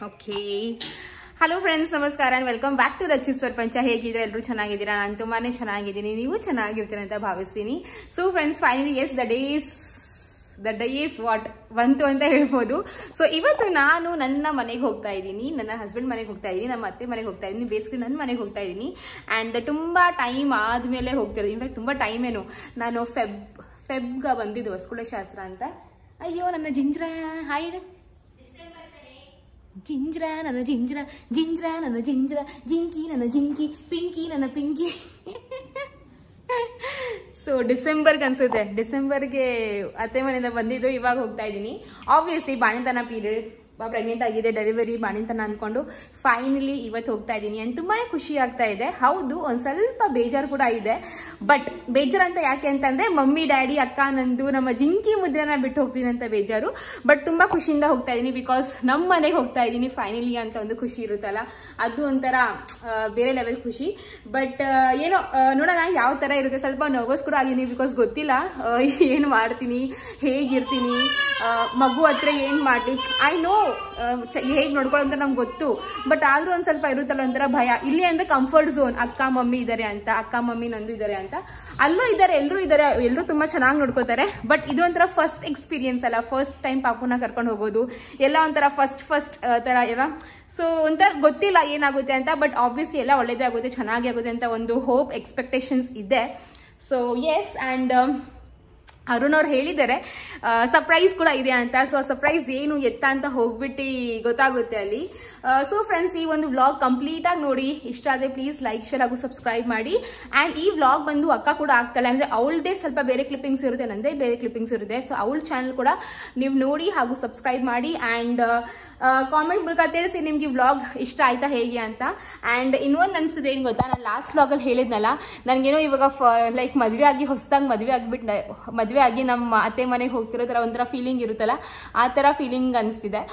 Okay, hello friends, ನಮಸ್ಕಾರ and welcome back to ರಚಿಸ್ ಪ್ರಪಂಚ. ಹೇಗಿದ್ರೆ ಎಲ್ಲರೂ ಚೆನ್ನಾಗಿದ್ದೀರಾ? ನಾನು ತುಂಬಾನೇ ಚೆನ್ನಾಗಿದ್ದೀನಿ, ನೀವು ಚೆನ್ನಾಗಿರ್ತೀರ ಅಂತ ಭಾವಿಸ್ತೀನಿ. So friends, finally yes the day is what ಬಂತು ಅಂತ ಹೇಳ್ಬೋದು. ಸೊ ಇವತ್ತು ನಾನು ನನ್ನ ಮನೆಗೆ ಹೋಗ್ತಾ ಇದ್ದೀನಿ, ನನ್ನ ಹಸ್ಬೆಂಡ್ ಮನೆಗೆ ಹೋಗ್ತಾ ಇದ್ದೀನಿ, ನಮ್ಮ ಅತ್ತೆ ಮನೆಗೆ ಹೋಗ್ತಾ ಇದ್ದೀನಿ, ಬೇಸಿಕಲಿ ನನ್ನ ಮನೆಗೆ ಹೋಗ್ತಾ ಇದ್ದೀನಿ. ಆ್ಯಂಡ್ ತುಂಬಾ ಟೈಮ್ ಆದ್ಮೇಲೆ ಹೋಗ್ತಿರೋದು. ಇನ್ಫ್ಯಾಕ್ಟ್ ತುಂಬಾ ಟೈಮ್ ಏನು, ನಾನು ಫೆಬ್ಗೆ ಬಂದಿದ್ದು ಹೊಸಕುಳ ಶಾಸ್ತ್ರ ಅಂತ. ಅಯ್ಯೋ ನನ್ನ ಜಿಂಜ್ರ, ಹಾಯ್ ಜಿಂಜ್ರ, ನನ್ನ ಜಿಂಜ್ರ, ಜಿಂಜ್ರ ನನ್ನ ಜಿಂಜ್ರ, ಜಿಂಕಿ ನನ್ನ ಜಿಂಕಿ, ಪಿಂಕಿ ನನ್ನ ಪಿಂಕಿ. ಸೊ ಡಿಸೆಂಬರ್ಗೆ ಅನ್ಸುತ್ತೆ, ಡಿಸೆಂಬರ್ಗೆ ಅತ್ತೆ ಮನೆಯಿಂದ ಬಂದಿದ್ದು, ಇವಾಗ ಹೋಗ್ತಾ ಇದ್ದೀನಿ. ಆಬ್ವಿಯಸ್ಲಿ ಬಾಣಿತನ ಪೀರಿಯಡ್, ಪ್ರೆಗ್ನೆಂಟ್ ಆಗಿದೆ, ಡೆಲಿವರಿ ಬಾಣಿತನ ಅನ್ಕೊಂಡು ಫೈನಲಿ ಇವತ್ತು ಹೋಗ್ತಾ ಇದ್ದೀನಿ. ಅಂಡ್ ತುಂಬಾನೇ ಖುಷಿ ಆಗ್ತಾ ಇದೆ. ಹೌದು, ಒಂದ್ ಸ್ವಲ್ಪ ಬೇಜಾರು ಕೂಡ ಇದೆ. ಬಟ್ ಬೇಜಾರು ಅಂತ ಯಾಕೆ ಅಂತಂದ್ರೆ, ಮಮ್ಮಿ ಡ್ಯಾಡಿ ಅಕ್ಕ ನಂದು ನಮ್ಮ ಜಿಂಕಿ ಮುದ್ರೆನ ಬಿಟ್ಟು ಹೋಗ್ತೀನಿ ಅಂತ ಬೇಜಾರು. ಬಟ್ ತುಂಬಾ ಖುಷಿಯಿಂದ ಹೋಗ್ತಾ ಇದ್ದೀನಿ, ಬಿಕಾಸ್ ನಮ್ಮ ಮನೆಗೆ ಹೋಗ್ತಾ ಇದ್ದೀನಿ ಫೈನಲಿ ಅಂತ ಒಂದು ಖುಷಿ ಇರುತ್ತಲ್ಲ, ಅದು ಒಂಥರ ಬೇರೆ ಲೆವೆಲ್ ಖುಷಿ. ಬಟ್ ಏನೋ ನೋಡೋಣ ಯಾವ ತರ ಇರುತ್ತೆ. ಸ್ವಲ್ಪ ನರ್ವಸ್ ಕೂಡ ಆಗಿದ್ದೀನಿ, ಬಿಕಾಸ್ ಗೊತ್ತಿಲ್ಲ ಏನ್ ಮಾಡ್ತೀನಿ, ಹೇಗಿರ್ತೀನಿ, ಮಗು ಹತ್ರ ಏನ್ ಮಾಡ್ಲಿ. ಐ ನೋ ಹೇಗ್ ನೋಡ್ಕೊಳ್ಳೋ ನಮ್ಗೆ ಗೊತ್ತು, ಬಟ್ ಆದ್ರೂ ಒಂದ್ ಸ್ವಲ್ಪ ಇರುತ್ತಲ್ಲ ಒಂಥರ ಭಯ. ಇಲ್ಲಿ ಅಂದ್ರೆ ಕಂಫರ್ಟ್ ಝೋನ್, ಅಕ್ಕ ಮಮ್ಮಿ ಇದಾರೆ ಅಂತ, ಅಕ್ಕ ಮಮ್ಮಿ ನಂದು ಇದಾರೆ ಅಂತ. ಅಲ್ಲೂ ಇದಾರೆ, ಎಲ್ಲರೂ ತುಂಬಾ ಚೆನ್ನಾಗಿ ನೋಡ್ಕೋತಾರೆ. ಬಟ್ ಇದು ಒಂಥರ ಫಸ್ಟ್ ಎಕ್ಸ್ಪೀರಿಯನ್ಸ್ ಅಲ್ಲ, ಫಸ್ಟ್ ಟೈಮ್ ಪಾಪುನ ಕರ್ಕೊಂಡು ಹೋಗೋದು ಎಲ್ಲ ಒಂಥರ ಫಸ್ಟ್ ತರ ಎಲ್ಲ. ಸೊ ಒಂಥರ ಗೊತ್ತಿಲ್ಲ ಏನಾಗುತ್ತೆ ಅಂತ. ಬಟ್ ಆಬ್ವಿಯಸ್ಲಿ ಎಲ್ಲ ಒಳ್ಳೇದೇ ಆಗುತ್ತೆ, ಚೆನ್ನಾಗಿ ಆಗುತ್ತೆ ಅಂತ ಒಂದು ಹೋಪ್, ಎಕ್ಸ್ಪೆಕ್ಟೇಷನ್ಸ್ ಇದೆ. ಸೊ ಎಸ್, ಅಂಡ್ ಅರುಣ್ ಅವ್ರು ಹೇಳಿದ್ದಾರೆ ಸರ್ಪ್ರೈಸ್ ಕೂಡ ಇದೆ ಅಂತ. ಸೊ ಸರ್ಪ್ರೈಸ್ ಏನು ಎತ್ತ ಅಂತ ಹೋಗ್ಬಿಟ್ಟು ಗೊತ್ತಾಗುತ್ತೆ ಅಲ್ಲಿ. ಸೊ ಫ್ರೆಂಡ್ಸ್, ಈ ಒಂದು ವ್ಲಾಗ್ ಕಂಪ್ಲೀಟ್ ಆಗಿ ನೋಡಿ. ಇಷ್ಟ ಆದ್ರೆ ಪ್ಲೀಸ್ ಲೈಕ್, ಶೇರ್ ಹಾಗೂ ಸಬ್ಸ್ಕ್ರೈಬ್ ಮಾಡಿ. ಅಂಡ್ ಈ ವ್ಲಾಗ್ ಬಂದು ಅಕ್ಕ ಕೂಡ ಆಗ್ತಾಳೆ, ಅಂದ್ರೆ ಅವಳದೇ ಸ್ವಲ್ಪ ಬೇರೆ ಕ್ಲಿಪ್ಪಿಂಗ್ಸ್ ಇರುತ್ತೆ, ನಂದೇ ಬೇರೆ ಕ್ಲಿಪ್ಪಿಂಗ್ಸ್ ಇರುತ್ತೆ. ಸೊ ಅವಳ ಚಾನಲ್ ಕೂಡ ನೀವು ನೋಡಿ ಹಾಗೂ ಸಬ್ಸ್ಕ್ರೈಬ್ ಮಾಡಿ. ಅಂಡ್ ಕಾಮೆಂಟ್ ಮೂಲಕ ತಿಳಿಸಿ ನಿಮ್ಗೆ ವ್ಲಾಗ್ ಇಷ್ಟ ಆಯ್ತಾ ಹೇಗೆ ಅಂತ. ಅಂಡ್ ಇನ್ನೊಂದು ಅನ್ಸುತ್ತೆ ಏನ್ ಗೊತ್ತಾ, ನಾನು ಲಾಸ್ಟ್ ವ್ಲಾಗ್ ಅಲ್ಲಿ ಹೇಳಿದ್ನಲ್ಲ, ನನ್ಗೇನೋ ಇವಾಗ ಲೈಕ್ ಮದ್ವೆ ಆಗಿ ಹೊಸದಾಗಿ ಮದ್ವೆ ಆಗಿ ನಮ್ಮ ಅತ್ತೆ ಮನೆಗೆ ಹೋಗ್ತಿರೋ ತರ ಒಂಥರ ಫೀಲಿಂಗ್ ಇರುತ್ತಲ್ಲ, ಆ ತರ ಫೀಲಿಂಗ್ ಅನಿಸ್ತಿದೆ.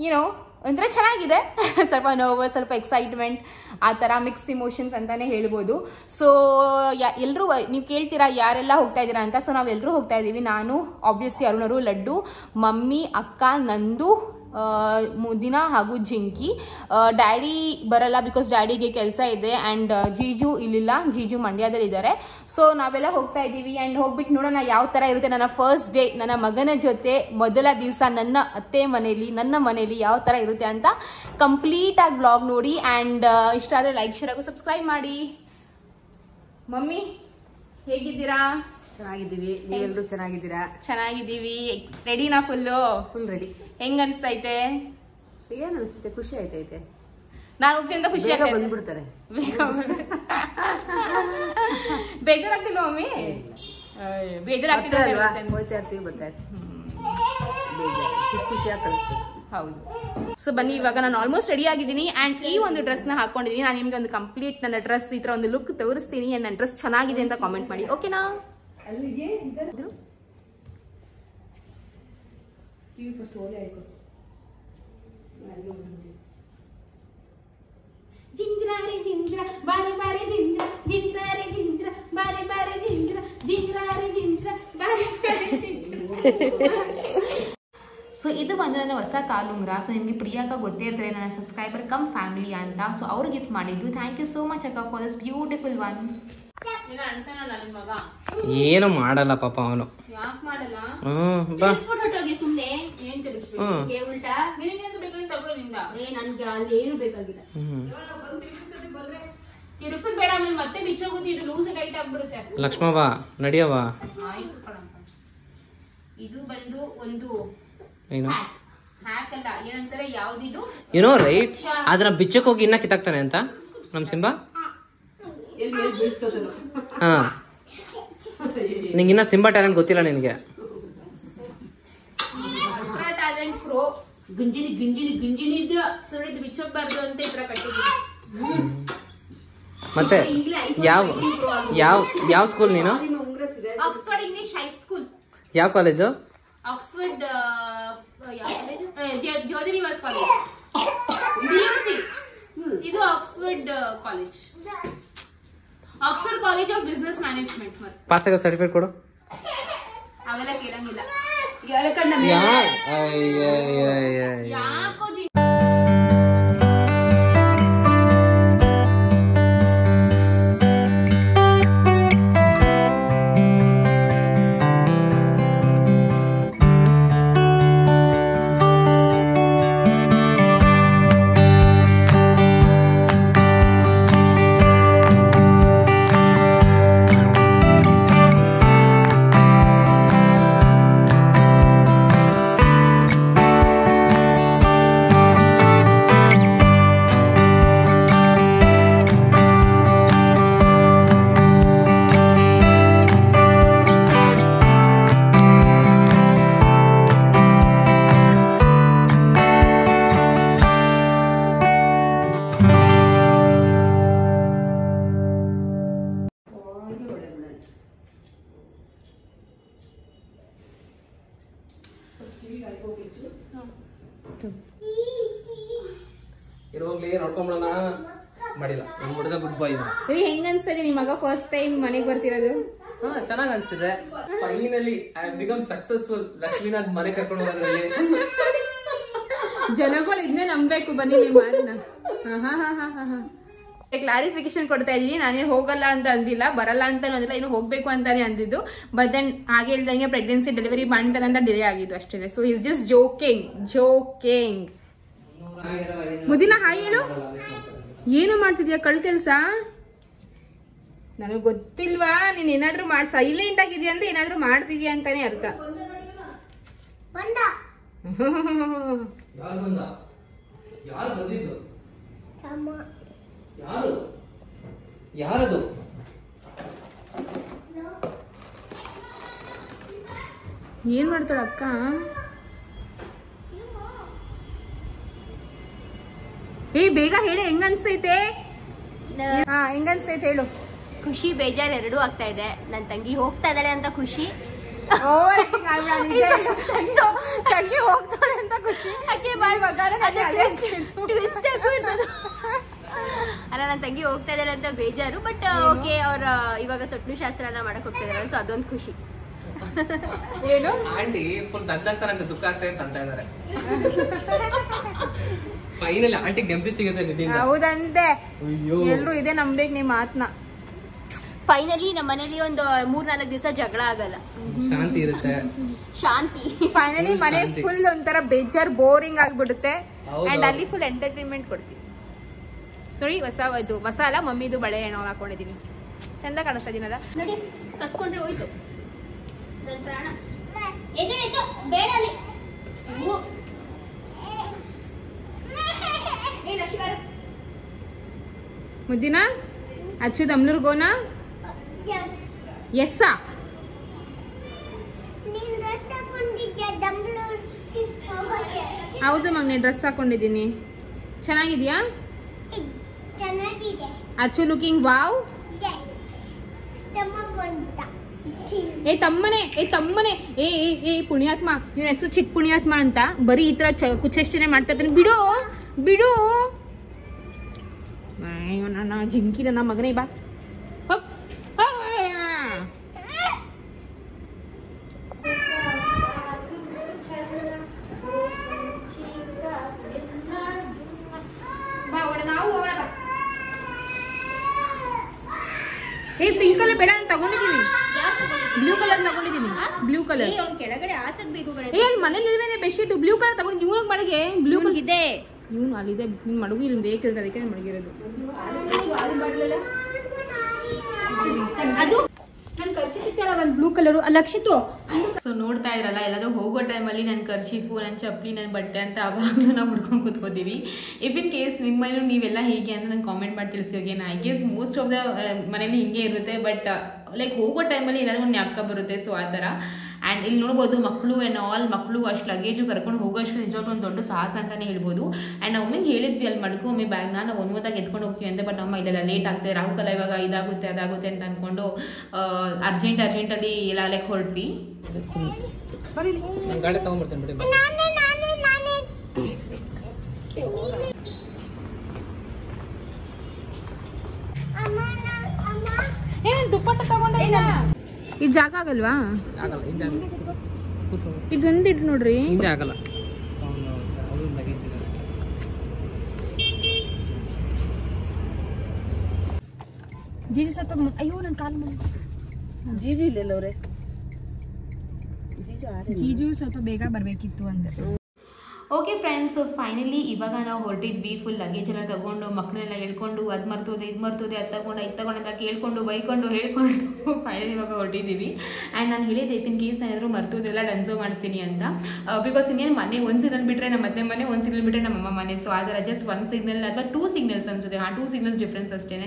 ಏನೋ ಒಂಥರ ಚೆನ್ನಾಗಿದೆ. ಸ್ವಲ್ಪ ನರ್ವಸ್, ಸ್ವಲ್ಪ ಎಕ್ಸೈಟ್ಮೆಂಟ್, ಆ ತರ ಮಿಕ್ಸ್ಡ್ ಇಮೋಷನ್ಸ್ ಅಂತಾನೆ ಹೇಳ್ಬೋದು. ಸೊ ಎಲ್ರು ನೀವು ಕೇಳ್ತೀರಾ ಯಾರೆಲ್ಲ ಹೋಗ್ತಾ ಇದೀರಾ ಅಂತ. ಸೊ ನಾವೆಲ್ಲರೂ ಹೋಗ್ತಾ ಇದೀವಿ. ನಾನು ಆಬ್ವಿಯಸ್ಲಿ, ಅರುಣರು, ಲಡ್ಡು, ಮಮ್ಮಿ, ಅಕ್ಕ, ನಂದು, ಮುದಿನ ಹಾಗೂ ಜಿಂಕಿ. ಡ್ಯಾಡಿ ಬರಲ್ಲ, ಬಿಕಾಸ್ ಡ್ಯಾಡಿಗೆ ಕೆಲಸ ಇದೆ. ಅಂಡ್ ಜೀಜು ಇಲ್ಲಿಲ್ಲ, ಜೀಜು ಮಂಡ್ಯದಲ್ಲಿ ಇದ್ದಾರೆ. ಸೊ ನಾವೆಲ್ಲ ಹೋಗ್ತಾ ಇದೀವಿ. ಅಂಡ್ ಹೋಗ್ಬಿಟ್ಟು ನೋಡೋಣ ಯಾವ ತರ ಇರುತ್ತೆ ನನ್ನ ಫಸ್ಟ್ ಡೇ, ನನ್ನ ಮಗನ ಜೊತೆ ಮೊದಲ ದಿವಸ ನನ್ನ ಅತ್ತೆ ಮನೆಯಲ್ಲಿ, ನನ್ನ ಮನೆಯಲ್ಲಿ ಯಾವ ತರ ಇರುತ್ತೆ ಅಂತ ಕಂಪ್ಲೀಟ್ ಆಗಿ ಬ್ಲಾಗ್ ನೋಡಿ. ಅಂಡ್ ಇಷ್ಟ ಆದ್ರೆ ಲೈಕ್, ಶೇರ್ ಹಾಗೂ ಸಬ್ಸ್ಕ್ರೈಬ್ ಮಾಡಿ. ಮಮ್ಮಿ ಹೇಗಿದ್ದೀರಾ? ಚೆನ್ನಾಗಿದ್ದೀವಿ, ನೀವೆಲ್ಲರೂ ಚೆನ್ನಾಗಿದ್ದೀರಾ? ಚೆನ್ನಾಗಿದ್ದೀವಿ. ರೆಡಿನಾ? Full ready. ಹೆಂಗ್ ಅನ್ಸ್ತೈತೆ? ಏನ್ ಅನಿಸ್ತೈತೆ? ಖುಷಿ ಆಯ್ತೈತೆ. ನಾನು ಹೋಗ್ತೀನಿ ಅಂತ ಖುಷಿ ಆಗ್ತದೆ. ಬಂದ್ಬಿಡ್ತಾರೆ. ಬೇಜಾರಾಗ್ತಿಲ್ವ ಮಮ್ಮಿ? ಬೇಜಾರಾಗ್ತಿದೆ. ಹೋಗ್ತಾ ಇರ್ತೀವಿ, ಬರ್ತಾ ಇರ್ತೀವಿ, ಖುಷಿಯಾಗಿ ಕಳಿಸ್ತೀವಿ. ಹೌದು. ಸೊ ಬನ್ನಿ, ಇವಾಗ ನಾನು ಆಲ್ಮೋಸ್ಟ್ ರೆಡಿ ಆಗಿದ್ದೀನಿ. ಅಂಡ್ ಈ ಒಂದು ಡ್ರೆಸ್ ನ ಹಾಕೊಂಡಿದ್ದೀನಿ. ನಾನು ನಿಮ್ಗೆ ಒಂದು ಕಂಪ್ಲೀಟ್ ನನ್ನ ಡ್ರೆಸ್ ಈ ತರ ಒಂದು ಲುಕ್ ತೋರಿಸ್ತೀನಿ. ಅಂಡ್ ನನ್ನ ಡ್ರೆಸ್ ಚೆನ್ನಾಗಿದೆ ಅಂತ ಕಾಮೆಂಟ್ ಮಾಡಿ, ಓಕೆನಾ? ಜಿಂಜ್ರ ರೇ ಜಿಂಜ್ರ, ಬಾರೆ ಬಾರೆ ಜಿಂಜ್ರ, ಜಿಂಜ್ರ ರೇ ಜಿಂಜ್ರ, ಬಾರೆ ಬಾರೆ ಜಿಂಜ್ರ, ಜಿಂಜ್ರ ರೇ ಜಿಂಜ್ರ, ಬಾರೆ ಬಾರೆ ಜಿಂಜ್ರ. ಸೊ ಇದು ಬಂದು ನನ್ನ ಹೊಸ ಕಾಲುಂಗ್ರ. ಸೊ ನಿಮಗೆ ಪ್ರಿಯಾಕ ಗೊತ್ತೇ ಇರ್ತಾರೆ, ನನ್ನ ಸಬ್ಸ್ಕ್ರೈಬರ್ ಕಮ್ ಫ್ಯಾಮಿಲಿ ಅಂತ. ಸೊ ಅವ್ರು ಗಿಫ್ಟ್ ಮಾಡಿದ್ದು. ಥ್ಯಾಂಕ್ ಯು ಸೋ ಮಚ್ ಅಕ್ಕ ಫಾರ್ ದಿಸ್ ಬ್ಯೂಟಿಫುಲ್ ಒನ್. ಏನು ಮಾಡಲ್ಲ ಪಾಪ ಅವನು. ಯಾಕೆ ಮಾಡಲ್ಲ? ಸುಮ್ಮನೆ ಏನು ಬೇಕಾಗಿಲ್ಲ. ತಿರುಗಿಸೋದು ಬೇಡ, ಆಮೇಲೆ ಮತ್ತೆ ಬಿಚ್ಚೋಗುತ್ತೆ, ಇದು ಲೂಸ್ ಟೈಟ್ ಆಗ್ಬಿಡುತ್ತೆ. ಲಕ್ಷ್ಮವ್ವ ನಡಿಯವ್ವ. ಆಯ್ತು ಕಣಪ್ಪ. ಇದು ಬಂದು ಒಂದು ಏನು ಹ್ಯಾಕ್ ಅಲ್ಲ, ಏನಂತಾರೆ, ಯಾವ್ದಿದು ಏನೋ ರೈಟ್. ಅದನ್ನ ಬಿಚ್ಚಕ್ ಹೋಗಿ ಇನ್ನ ಕಿತ್ತಾಕ್ತಾನೆ ಅಂತ ನಮ್ ಸಿಂಬಾ. ಹಾ, ನಿಂಗೆ ಇನ್ನ ಸಿಂಬಾ ಟ್ಯಾಲೆಂಟ್ ಗೊತ್ತಿಲ್ಲ ನಿನ್ಗೆ. Talent pro. ಗುಂಜಿನಿ ಇದ್ರ ಸುರಿದು ಬಿಚ್ಚೋಗ್ಬಾರ್ದು ಅಂತ ಈ ತರ ಕಟ್ಟಿದ್ದೀನಿ. ಮತ್ತೆ ಯಾವ ಸ್ಕೂಲ್ ನೀನು? Oxford English high school. ಯಾವ college? Oxford Jyothinivas college, BSc. ಇದು Oxford college, Oxford college of business management. Pass ಆಗೋ ಸರ್ಟಿಫಿಕೇಟ್ ಕೊಡು. ಅವೆಲ್ಲ ಕೇಳಂಗಿಲ್ಲ. ಇರೋಗ್ಲಿ ನೋಡ್ಕೊಂಬಿಡೋಣ ಮಾಡಿಲ್ಲ ನಮ್ಮ ಹುಡುಗ ಗುಡ್ ಬಾಯ್. ಹೆಂಗ ಅನ್ಸ್ತದೆ ನಿಮ್ ಮಗ ಫಸ್ಟ್ ಟೈಮ್ ಮನೆಗ್ ಬರ್ತಿರೋದು? ಹಾ ಚೆನ್ನಾಗ್ ಅನ್ಸ್ತಿದೆ. Finally I have become successful. Lakshminath ಮನೆ ಕರ್ಕೊಂಡು ಹೋಗೋದ್ರಲ್ಲಿ ಜನಗಳು ಇದನ್ನೇ ನಂಬೇಕು. ಬನ್ನಿ ನಿಮ್ ಮಾತನ್ನ. ಕ್ಲಾರಿಫಿಕೇಶನ್ ಕೊಡ್ತಾ ಇದೀನಿ. ನಾನೇನು ಹೋಗಲ್ಲ ಅಂತ ಅಂದಿಲ್ಲ, ಬರಲ್ಲ ಅಂತ ಅಂದಿಲ್ಲ, ಇನ್ನು ಹೋಗ್ಬೇಕು ಅಂತಾನೆ ಅಂದಿದ್ದು. ಬಟ್ ದೆನ್ ಹಾಗೆ ಹೇಳ್ದಂಗೆ ಪ್ರೆಗ್ನೆನ್ಸಿ ಡೆಲಿವರಿ ಮಾಡಿರ್ತಾರೆ ಅಂತ ಡಿಲೇ ಆಗಿದ್ದು ಅಷ್ಟೇ. So is just joking. ಮುದಿನ ಹಾಯ್ ಹೇಳು. ಏನು ಮಾಡ್ತಿದ್ಯಾ ಕಳ್ ಕೆಲ್ಸ? ನನಗ್ ಗೊತ್ತಿಲ್ವಾ? ನೀನ್ ಏನಾದ್ರು ಸೈಲೆಂಟ್ ಆಗಿದ್ಯಾ ಅಂದ್ರೆ ಏನಾದ್ರು ಮಾಡ್ತಿದ್ಯಾ ಅಂತಾನೆ ಅರ್ಥ. ಯಾರದು? ಏನ್ ಮಾಡ್ತಾಳ ಅಕ್ಕ? ಬೇಗ ಹೇಳಿ, ಹೆಂಗ ಅನ್ಸೈತೆ? ಹೆಂಗ ಅನ್ಸೈತೆ ಹೇಳು. ಖುಷಿ ಬೇಜಾರ್ ಎರಡೂ ಆಗ್ತಾ ಇದೆ. ನನ್ ತಂಗಿ ಹೋಗ್ತಾ ಇದ್ದಾಳೆ ಅಂತ ಖುಷಿ, ತಂಗಿ ಹೋಗ್ತಾಳೆ ಅಂತ ಖುಷಿ. ಅಲ್ಲ, ನನ್ ತಂಗಿ ಹೋಗ್ತಾ ಇದ್ದಾಳೆ ಅಂತ ಬೇಜಾರು. ಬಟ್ ಓಕೆ, ಅವ್ರ ಇವಾಗ ತೊಟ್ಲು ಶಾಸ್ತ್ರ ಎಲ್ಲ ಮಾಡಕ್ ಹೋಗ್ತಾ ಇದಾರೆ, ಸೊ ಅದೊಂದು ಖುಷಿ. ಏನು ಆಂಟಿ ಫುಲ್ ದದ್ದಾಗ್ತಾ ನಂಗೆ ದುಃಖ ಆಗ್ತಾ ಅಂತ ಇದ್ದಾರೆ. ಫೈನಲಿ ಆಂಟಿ ನೆಮ್ಮದಿ ಸಿಗುತ್ತೆ ನಿನ್ನಿಂದ. ಹೌದಂತೆ, ಎಲ್ರು ಇದೆ ನಂಬೇಕು ನಿಮ್ ಮಾತ್ನ. ಫೈನಲಿ ನಮ್ಮ ಮನೇಲಿ ಒಂದು 3-4 ದಿವಸ ಜಗಳ ಆಗಲ್ಲ, ಶಾಂತಿ ಇರುತ್ತೆ. ಶಾಂತಿ. ಫೈನಲಿ ಮನೆ ಫುಲ್ ಒಂಥರ ಬೇಜಾರ್ ಬೋರಿಂಗ್ ಆಗ್ಬಿಡುತ್ತೆ. ಅಂಡ್ ಅಲ್ಲಿ ಫುಲ್ ಎಂಟರ್ಟೈನ್ಮೆಂಟ್ ಕೊಡ್ತೀವಿ. ನೋಡಿ, ಹೊಸ ಅಲ್ಲ, ಮಮ್ಮಿದು ಬಳೆ ಏನೋ ಹಾಕೊಂಡಿದೀನಿ, ಚಂದ ಕಾಣಿಸ್ತಾ ಇದೀನಲ್ಲ. ನೋಡಿ, ಕಸ್ಕೊಂಡ್ರೆ ಹೋಯ್ತು ನನ್ ಪ್ರಾಣ. ಬೇಡ ಅಲ್ಲಿ ಮುದ್ದಿನ ಅಚ್ಚು ದಮ್ಲೂರ್ಗೋನಾ? ಎಸ್ಸಾ? ಹೌದು ಮಗನೇ, ಡ್ರೆಸ್ ಹಾಕೊಂಡಿದ್ದೀನಿ. ಚೆನ್ನಾಗಿದ್ಯಾ? ಅಚ್ಚು ಲುಕಿಂಗ್ ವಾವ್. ತಮ್ಮನೆ ಏ ಪುಣ್ಯಾತ್ಮ, ನಿನ್ನ ಹೆಸರು ಚಿಕ್ಕ ಪುಣ್ಯಾತ್ಮ ಅಂತ ಬರೀ ಈ ತರ ಕುಚ್ಚೆಷ್ಟೇ ಮಾಡ್ತಾ ಇದ್ದಾನೆ. ಬಿಡು ನನ್ನ ಜಿಂಕಿ, ನನ್ನ ಮಗನೇ, ಬಾ. ಪಿಂಕ್ ಕಲರ್ ಬೇಡ, ನಾನು ತಗೊಂಡಿದ್ದೀನಿ. ಬ್ಲೂ ಕಲರ್ ತಗೊಂಡಿದ್ದೀನಿ. ಬ್ಲೂ ಕಲರ್ ಕೆಳಗಡೆ ಆಸಕ್ ಬೇಕು. ಮನೇಲಿ ಇಲ್ವೇನೆ ಬೆಡ್ಶೀಟ್ ಬ್ಲೂ ಕಲರ್ ತಗೊಂಡಿದ್ದೀನಿ. ಇವ್ನಿಗೆ ಮಡಗೆ ಬ್ಲೂ ಕಲರ್ ಇದೆ. ಇವನು ಅಲ್ಲಿದೆ, ನಿನ್ ಮಡಗು ಇಲ್ಲಿ ಬೇಕಿರೋದು, ಅದಕ್ಕೆ ಮಡಗಿರೋದು. ಅದು ನನ್ ಖರ್ಚಿತ್ತಲ್ಲ ಒಂದು ಬ್ಲೂ ಕಲರ್ ಲಕ್ಷಿತ್ತು. ಸೊ ನೋಡ್ತಾ ಇರಲ್ಲ, ಎಲ್ಲಾದ್ರೂ ಹೋಗೋ ಟೈಮಲ್ಲಿ ನನ್ನ ಖರ್ಚೀಫು, ನನ್ನ ಚಪ್ಪಲಿ, ನನ್ನ ಬಟ್ಟೆ ಅಂತ ಅವಾಗಲೂ ನಾವು ಹುಡ್ಕೊಂಡು ಕೂತ್ಕೋತೀವಿ. ಇಫ್ ಇನ್ ಕೇಸ್ ನಿಮ್ಮಲ್ಲೂ ನೀವೆಲ್ಲ ಹೇಗೆ ಅಂತ ನಂಗೆ ಕಾಮೆಂಟ್ ಮಾಡಿ ತಿಳಿಸಿ. ಹೋಗಿ I guess most of the ಮನೇಲಿ ಹಿಂಗೆ ಇರುತ್ತೆ. ಬಟ್ ಲೈಕ್ ಹೋಗೋ ಟೈಮಲ್ಲಿ ಏನಾದರೂ ಒಂದು ಜ್ಞಾಪಕ ಬರುತ್ತೆ. ಸೊ ಆ ಥರ. ಆ್ಯಂಡ್ ಇಲ್ಲಿ ನೋಡ್ಬೋದು ಮಕ್ಕಳು ಆ್ಯಂಡ್ ಆಲ್ ಮಕ್ಕಳು ಅಷ್ಟು ಲಗೇಜು ಕರ್ಕೊಂಡು ಹೋಗೋಷ್ಟು ನಿಜವಾಗ್ಲೂ ಒಂದು ದೊಡ್ಡ ಸಾಹಸ ಅಂತಲೇ ಹೇಳ್ಬೋದು. ಆ್ಯಂಡ್ ನಾವು ಒಮ್ಮೆಗೆ ಹೇಳಿದ್ವಿ ಅಲ್ಲಿ ಮಡ್ಕೊ ಒಮ್ಮೆ ಬ್ಯಾಗ್ನ ನಾವು ಒಂದೊಂದಾಗಿ ಎತ್ಕೊಂಡು ಹೋಗ್ತೀವಿ ಅಂತ. ಬಟ್ ನಮ್ಮ ಇಲ್ಲೆಲ್ಲ ಲೇಟ್ ಆಗ್ತದೆ, ರಾಹುಕಲ್ಲ ಇವಾಗ ಇದಾಗುತ್ತೆ ಅದಾಗುತ್ತೆ ಅಂತ ಅಂದ್ಕೊಂಡು ಅರ್ಜೆಂಟಲ್ಲಿ ಎಲ್ಲ ಲೈಕ್ ಹೊರಟ್ವಿ. ಗಾಡಿ ತಗೊಂಡ್ಬರ್ತೇನೆ ಬಿಡಿ. ದುಪ್ಪಟ್ಟ ತಗೊಂಡ ಈ ಜಾಗ ಆಗಲ್ವಾ? ಆಗಲ್ಲ, ಇದೊಂದಿಟ್ಟು ನೋಡ್ರಿ, ಹಿಂದೆ ಆಗಲ್ಲ. ಜೀಜಿ ಸ್ವಲ್ಪ ಅಯ್ಯೋ ನನ್ನ ಕಾಲು ಜೀಜು ಇಲ್ಲ ಅವ್ರೆ. ಜೀಜು ಸ್ವಲ್ಪ ಬೇಗ ಬರಬೇಕಿತ್ತು ಅಂದ್ರೆ. ಓಕೆ ಫ್ರೆಂಡ್ಸ್, ಸೊ ಫೈನಲಿ ಇವಾಗ ನಾವು ಹೊರಟಿದ್ವಿ. ಫುಲ್ ಲಗೇಜ್ ಎಲ್ಲ ತಗೊಂಡು ಮಕ್ಕಳನ್ನೆಲ್ಲ ಹೇಳ್ಕೊಂಡು ಅದು ಮರ್ತೋದೆ ಇದು ಮರ್ತೋದೆ ಅದು ತಗೊಂಡು ಅಂತ ಕೇಳ್ಕೊಂಡು ಬೈಕೊಂಡು ಹೇಳ್ಕೊಂಡು ಫೈನಲಿ ಇವಾಗ ಹೊರಟಿದ್ದೀವಿ. ಆ್ಯಂಡ್ ನಾನು ಹೇಳಿದ್ದೆ ಇಫ್ ಇನ್ ಕೇಸ್ ನಾನು ಏನಾದರೂ ಮರ್ತೋದ್ರೆಲ್ಲ ಡನ್ಸೋ ಮಾಡಿಸ್ತೀನಿ ಅಂತ. ಬಿಕಾಸ್ ಇನ್ನೇನು ಮನೆ ಒಂದು ಸಿಗ್ನಲ್ ಬಿಟ್ಟರೆ ನಮ್ಮ ಅತ್ತೆ ಮನೆ, ಒಂದು ಸಿಗ್ನಲ್ ಬಿಟ್ಟರೆ ನಮ್ಮಮ್ಮ ಮನೆ. ಸೊ ಆ ಥರ ಜಸ್ಟ್ 1 ಸಿಗ್ನಲ್ ಅಥವಾ 2 ಸಿಗ್ನಲ್ಸ್ ಅನ್ಸುತ್ತೆ. 2 ಸಿಗ್ನಲ್ಸ್ ಡಿಫ್ರೆನ್ಸ್ ಅಷ್ಟೇ.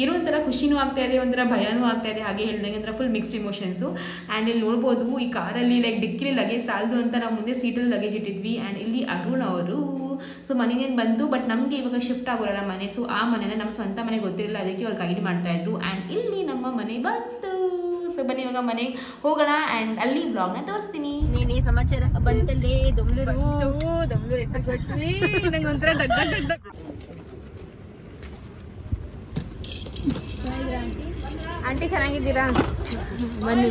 ಇರೋ ಒಂಥರ ಖುಷಿನೂ ಆಗ್ತಾ ಇದೆ, ಒಂಥರ ಭಯನೂ ಆಗ್ತಾ ಇದೆ. ಹಾಗೆ ಹೇಳ್ದಂಗೆ ಒಂಥರ ಫುಲ್ ಮಿಕ್ಸ್ಡ್ ಇಮೋಷನ್ಸು. ಆ್ಯಂಡ್ ಇಲ್ಲಿ ನೋಡ್ಬೋದು ಈ ಕಾರಲ್ಲಿ ಲೈಕ್ ಡಿಕ್ಕಿಲಿ ಲಗೇಜ್ ಸಾಲದು ಅಂತ ನಾವು ಮುಂದೆ ಸೀಟಲ್ಲಿ ಲಗೇಜ್ ಇಟ್ಟಿದ್ವಿ. ಆ್ಯಂಡ್ ಇಲ್ಲಿ ಅರುಣ್ ಅವರು ಸೊ ಮನೇನೇನು ಬಂತು. ಬಟ್ ನಮಗೆ ಇವಾಗ ಶಿಫ್ಟ್ ಆಗೋಲ್ಲ ಮನೆ. ಸೊ ಆ ಮನೆನ ನಮ್ಮ ಸ್ವಂತ ಮನೆ ಗೊತ್ತಿರಲಿಲ್ಲ, ಅದಕ್ಕೆ ಅವ್ರು ಗೈಡ್ ಮಾಡ್ತಾ ಇದ್ರು. ಆ್ಯಂಡ್ ಇಲ್ಲಿ ನಮ್ಮ ಮನೆ ಬಂತು. ಸೊ ಸೊ ಬನ್ನಿ ಇವಾಗ ಮನೆಗೆ ಹೋಗೋಣ ಆ್ಯಂಡ್ ಅಲ್ಲಿ ಬ್ಲಾಗ್ನ ತೋರಿಸ್ತೀನಿ. ನೀನೇ ಸಮಾಚಾರ ಬಂತಲ್ಲೇ ದೊಮ್ಲೂರು ಎತ್ತುಕೊಟ್ವಿ ನಂಗೆ ಒಂಥರ ಡಗ್ಗ ಆಂಟಿ ಚೆನ್ನಾಗಿದ್ದೀರಾ? ಬನ್ನಿ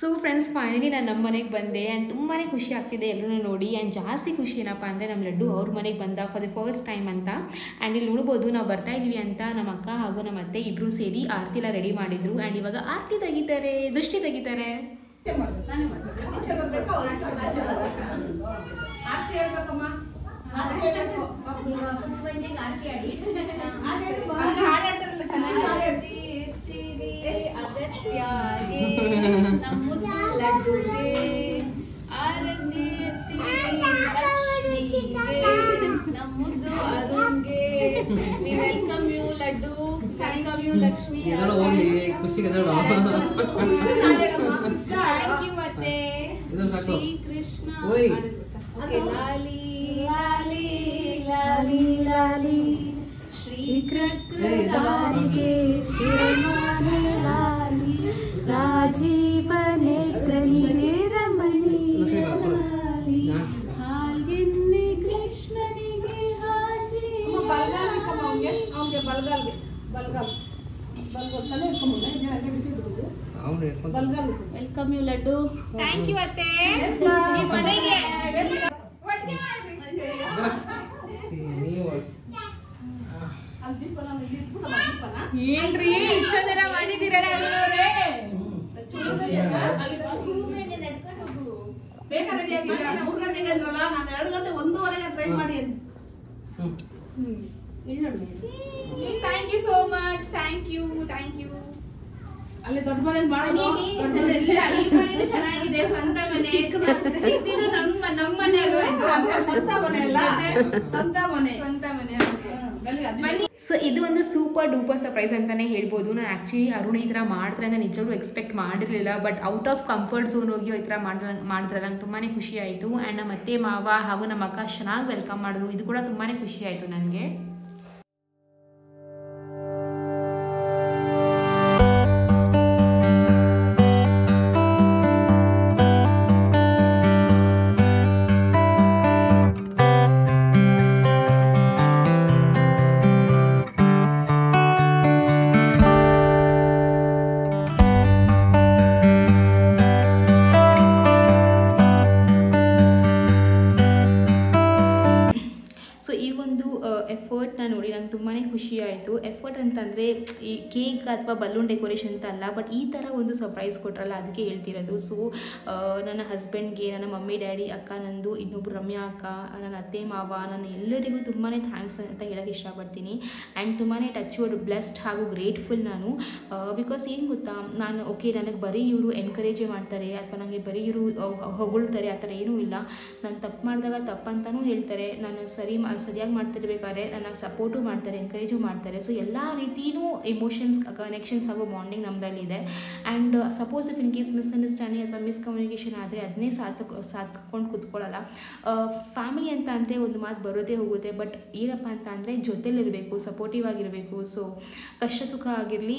ಸೊ ಫ್ರೆಂಡ್ಸ್ ಫೈನಲಿ ನಾನು ನಮ್ಮ ಮನೆಗೆ ಬಂದೆ ಆ್ಯಂಡ್ ತುಂಬಾ ಖುಷಿ ಆಗ್ತಿದೆ ಎಲ್ಲರೂ ನೋಡಿ. ಆ್ಯಂಡ್ ಜಾಸ್ತಿ ಖುಷಿ ಏನಪ್ಪ ಅಂದರೆ ನಮ್ಮ ಲಡ್ಡು ಅವ್ರ ಮನೆಗೆ ಬಂದ ಫಾರ್ ದಿ ಫಸ್ಟ್ ಟೈಮ್ ಅಂತ. ಆ್ಯಂಡ್ ಇಲ್ಲಿ ನೋಡ್ಬೋದು ನಾವು ಬರ್ತಾ ಇದ್ದೀವಿ ಅಂತ ನಮ್ಮ ಅಕ್ಕ ಹಾಗೂ ನಮ್ಮ ಅತ್ತೆ ಇಬ್ಬರು ಸೇರಿ ಆರತಿ ಎಲ್ಲ ರೆಡಿ ಮಾಡಿದ್ರು. ಆ್ಯಂಡ್ ಇವಾಗ ಆರತಿ ತೆಗಿತಾರೆ, ದೃಷ್ಟಿ ತೆಗಿತಾರೆ. ನಮ್ಮುದ್ದು ಲಡ್ಡುಗೆ ಆರತಿ ನಮ್ಮುದ್ದು ಅರುಣ್ಗೆ we welcome you Laddu, welcome you Lakshmi, thank you ಅತ್ತೆ. ಶ್ರೀ ಕೃಷ್ಣ ಲಾಲಿ ಲಾಲಿ ಲಾಲಿ ಲಾಲಿ ಶ್ರೀ ಚಕ್ರಧಾರಿಗೆ ಶಿರಮಾನೆ ಲಾಲಿ ರಾಜೀವನೆ ಕನಿಗೆ ರಮಣೀಯ ಲಾಲಿ ಹಾಲ್ಗೆನ್ನೆ ಕೃಷ್ಣನಿಗೆ ಹಾಜಿ welcome you Laddu. Thank you ಅತ್ತೆ. ನಿಮ್ಮ ಮನೆಗೆ ಏನ್ರಿ ಇಷ್ಟೊಂದೆಲ್ಲ ಮಾಡಿದ್ದೀರಲ್ಲ thank you so much. Thank you ಅಲ್ಲಿ ದೊಡ್ಡ ಮನೆ ಮಾಡೋದು ಈ ಮನೇನು ಚೆನ್ನಾಗಿದೆ, ಸ್ವಂತ ಮನೆ. ಚಿಕ್ಕದಿದ್ರು ನಮ್ಮ ಮನೆ ಅಲ್ವಾ, ಸ್ವಂತ ಮನೆ ಅಲ್ಲ, ಸ್ವಂತ ಮನೆ. ಸೊ ಇದು ಒಂದು ಸೂಪರ್ ಡೂಪರ್ ಸರ್ಪ್ರೈಸ್ ಅಂತಾನೆ ಹೇಳ್ಬೋದು. ನಾನು ಆ್ಯಕ್ಚುಲಿ ಅರುಣ್ ಈ ಥರ ಮಾಡ್ತಾರೆ ಅಂತ ನಿಜವಾಗ್ಲೂ ಎಕ್ಸ್ಪೆಕ್ಟ್ ಮಾಡಿರಲಿಲ್ಲ. But out of comfort zone ಹೋಗಿ ಈ ಥರ ಮಾಡಿದ್ರೆ ನಂಗೆ ತುಂಬಾ ಖುಷಿ ಆಯಿತು. ಆ್ಯಂಡ್ ನಮ್ಮ ಅತ್ತೆ ಮಾವ ಹಾಗೂ ನಮ್ಮ ಅಕ್ಕ ಚೆನ್ನಾಗಿ ವೆಲ್ಕಮ್ ಮಾಡಿದ್ರು. ಇದು ಕೂಡ ತುಂಬಾ ಖುಷಿ ಆಯಿತು ನನಗೆ. ಎಫರ್ಟ್ನ ನೋಡಿ ನಂಗೆ ತುಂಬಾ ಖುಷಿ ಆಯಿತು. ಎಫರ್ಟ್ ಅಂತಂದರೆ ಈ ಕೇಕ್ ಅಥವಾ ಬಲೂನ್ ಡೆಕೋರೇಷನ್ ಅಂತ ಅಲ್ಲ, ಬಟ್ ಈ ಥರ ಒಂದು ಸರ್ಪ್ರೈಸ್ ಕೊಟ್ರಲ್ಲ ಅದಕ್ಕೆ ಹೇಳ್ತಿರೋದು. ಸೊ ನನ್ನ ಹಸ್ಬೆಂಡ್ಗೆ, ನನ್ನ ಮಮ್ಮಿ ಡ್ಯಾಡಿ, ಅಕ್ಕ ನಂದು, ಇನ್ನೊಬ್ರು ರಮ್ಯಾ ಅಕ್ಕ, ನನ್ನ ಅತ್ತೆ ಮಾವ, ನಾನು ಎಲ್ಲರಿಗೂ ತುಂಬಾ ಥ್ಯಾಂಕ್ಸ್ ಅಂತ ಹೇಳೋಕ್ಕೆ ಇಷ್ಟಪಡ್ತೀನಿ. ಆ್ಯಂಡ್ ತುಂಬಾ ಟಚ್ ವುಡ್ ಬ್ಲೆಸ್ಡ್ ಹಾಗೂ ಗ್ರೇಟ್ಫುಲ್ ನಾನು. ಬಿಕಾಸ್ ಏನು ಗೊತ್ತಾ, ನಾನು ಓಕೆ ನನಗೆ ಬರೀ ಇವರು ಎನ್ಕರೇಜೇ ಮಾಡ್ತಾರೆ ಅಥವಾ ನನಗೆ ಬರೀ ಇವರು ಹೊಗಳ್ತಾರೆ, ಆ ಥರ ಏನೂ ಇಲ್ಲ. ನಾನು ತಪ್ಪು ಮಾಡಿದಾಗ ತಪ್ಪಂತನೂ ಹೇಳ್ತಾರೆ, ನಾನು ಸರಿಯಾಗಿ ಮಾಡ್ತಿರ್ಬೇಕಾದ್ರೆ ನನ್ನ ಸಪೋರ್ಟು ಮಾಡ್ತಾರೆ, ಎನ್ಕರೇಜು ಮಾಡ್ತಾರೆ. ಸೊ ಎಲ್ಲ ರೀತಿಯೂ ಎಮೋಷನ್ಸ್, ಕನೆಕ್ಷನ್ಸ್ ಹಾಗೂ ಬಾಂಡಿಂಗ್ ನಮ್ಮದಲ್ಲಿದೆ. And suppose if in case misunderstanding ಅಥವಾ ಮಿಸ್ಕಮ್ಯುನಿಕೇಷನ್ ಆದರೆ ಅದನ್ನೇ ಸಾಧಿಸ್ಕೊಂಡು ಕೂತ್ಕೊಳ್ಳಲ್ಲ. ಫ್ಯಾಮಿಲಿ ಅಂತ ಅಂದರೆ ಒಂದು ಮಾತು ಬರೋದೇ ಹೋಗುತ್ತೆ, ಬಟ್ ಏನಪ್ಪ ಅಂತ ಅಂದರೆ ಜೊತೆಲಿರಬೇಕು, ಸಪೋರ್ಟಿವ್ ಆಗಿರಬೇಕು. ಸೊ ಕಷ್ಟ ಸುಖ ಆಗಿರಲಿ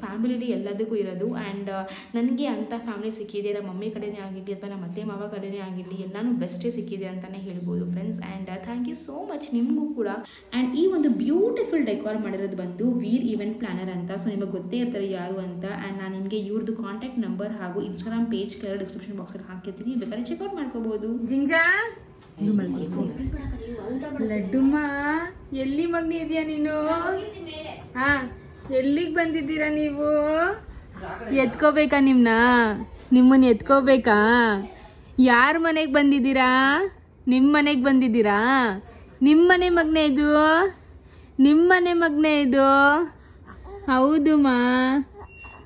ಫ್ಯಾಮಿಲಿಲಿ ಎಲ್ಲದಕ್ಕೂ ಇರೋದು. ಆ್ಯಂಡ್ ನನಗೆ ಅಂಥ ಫ್ಯಾಮಿಲಿ ಸಿಕ್ಕಿದೆ, ನಮ್ಮ ಮಮ್ಮಿ ಕಡೆನೇ ಆಗಿರಲಿ ಅಥವಾ ನಮ್ಮ ಅತ್ತೆ ಮಾವ ಕಡೆನೇ ಆಗಿರಲಿ, ಎಲ್ಲನೂ ಬೆಸ್ಟೇ ಸಿಕ್ಕಿದೆ ಅಂತಲೇ ಹೇಳ್ಬೋದು friends. And thank you so much ನಿಮಗೂ ಕೂಡ. ಆ್ಯಂಡ್ ಈ ಒಂದು ಬ್ಯೂಟಿಫುಲ್ ಡೆಕೋರ್ ಮಾಡಿರೋದು ಬಂದು ವೀರ್ ಈವೆಂಟ್ ಪ್ಲಾನರ್ ಅಂತ. ಸೊ ನಿಮಗೆ ಗೊತ್ತೇ ಇರ್ತಾರೆ ಯಾರು ಅಂತ. ಆ್ಯಂಡ್ ನಾನು ನಿಮಗೆ ಇವ್ರದ್ದು ಕಾಂಟ್ಯಾಕ್ಟ್ ನಂಬರ್ ಹಾಗೂ ಇನ್ಸ್ಟಾಗ್ರಾಮ್ ಪೇಜ್ ಕೆಳಗೆ ಡಿಸ್ಕ್ರಿಪ್ಷನ್ ಬಾಕ್ಸಲ್ಲಿ ಹಾಕಿರ್ತೀನಿ, ಬೇಕಾದ್ರೆ ಚೆಕ್ಔಟ್ ಮಾಡ್ಕೋಬಹುದು. ಜಿಂಜಾ ಲಡ್ಡುಮ್ಮ, ಎಲ್ಲಿ ಮಗ್ನಿ ಇದೆಯಾ ನೀನು? ಹಾ, ಎಲ್ಲಿಗೆ ಬಂದಿದ್ದೀರಾ ನೀವು? ಎತ್ಕೋಬೇಕಾ ನಿಮ್ಮನ್ನ ಎತ್ಕೋಬೇಕಾ? ಯಾರ ಮನೆಗೆ ಬಂದಿದ್ದೀರಾ? ನಿಮ್ಮ ಮನೆಗೆ ಬಂದಿದ್ದೀರಾ? ನಿಮ್ಮನೆ ಮಗನೇ ಇದು? ನಿಮ್ಮನೆ ಮಗನೇ ಇದು? ಹೌದು ಮಾ,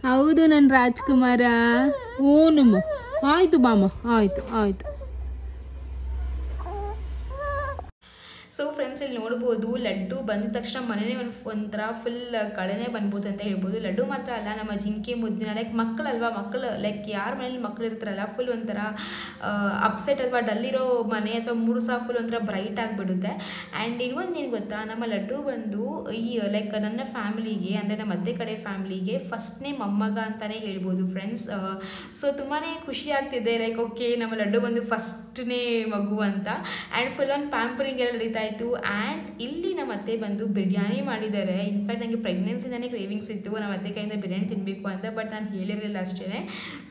ಹೌದು ನನ್ನ ರಾಜ್ಕುಮಾರ. ಓನಮ್ಮ, ಆಯ್ತು ಬಾಮ, ಆಯ್ತು. ಸೊ ಫ್ರೆಂಡ್ಸ್ ಇಲ್ಲಿ ನೋಡ್ಬೋದು ಲಡ್ಡು ಬಂದ ತಕ್ಷಣ ಮನೆಯೇ ಒಂಥರ ಫುಲ್ ಕಳೆನೇ ಬಂದ್ಬೋದು ಅಂತ ಹೇಳ್ಬೋದು. ಲಡ್ಡು ಮಾತ್ರ ಅಲ್ಲ, ನಮ್ಮ ಜಿಂಕೆ ಮುದ್ದಿನ ಲೈಕ್ ಮಕ್ಕಳಲ್ವಾ, ಮಕ್ಕಳು ಲೈಕ್ ಯಾರ ಮನೇಲಿ ಮಕ್ಕಳು ಇರ್ತಾರಲ್ಲ ಫುಲ್ ಒಂಥರ ಅಪ್ಸೆಟ್ ಅಥವಾ ಡಲ್ಲಿರೋ ಮನೆ ಅಥವಾ ಮೂರು ಸಹ ಫುಲ್ ಒಂಥರ ಬ್ರೈಟ್ ಆಗಿಬಿಡುತ್ತೆ. ಆ್ಯಂಡ್ ಇನ್ನೊಂದು ಏನು ಗೊತ್ತಾ, ನಮ್ಮ ಲಡ್ಡು ಬಂದು ಈ ಲೈಕ್ ನನ್ನ ಫ್ಯಾಮಿಲಿಗೆ ಅಂದರೆ ನಮ್ಮ ಅತ್ತೆ ಕಡೆ ಫ್ಯಾಮಿಲಿಗೆ ಫಸ್ಟ್ನೇ ಮೊಮ್ಮಗ ಅಂತಲೇ ಹೇಳ್ಬೋದು ಫ್ರೆಂಡ್ಸ್. ಸೊ ತುಂಬಾ ಖುಷಿ ಆಗ್ತಿದೆ ಲೈಕ್ ಓಕೆ ನಮ್ಮ ಲಡ್ಡು ಬಂದು ಫಸ್ಟ್ನೇ ಮಗು ಅಂತ. ಆ್ಯಂಡ್ ಫುಲ್ ಆನ್ ಪ್ಯಾಂಪರಿಂಗ್ ಎಲ್ಲ ನಡೀತಾ ಇತ್ತು. ಆ್ಯಂಡ್ ಇಲ್ಲಿ ನಮ್ಮ ಅತ್ತೆ ಬಂದು ಬಿರಿಯಾನಿ ಮಾಡಿದ್ದಾರೆ. ಇನ್ಫ್ಯಾಕ್ಟ್ ನನಗೆ ಪ್ರೆಗ್ನೆನ್ಸಿಂದಾನೇ ಕ್ರೇವಿಂಗ್ಸ್ ಇತ್ತು ನಮ್ಮ ಅತ್ತೆ ಕೈಯಿಂದ ಬಿರಿಯಾನಿ ತಿನ್ನಬೇಕು ಅಂತ, ಬಟ್ ನಾನು ಹೇಳಿರಲಿಲ್ಲ ಅಷ್ಟೇ.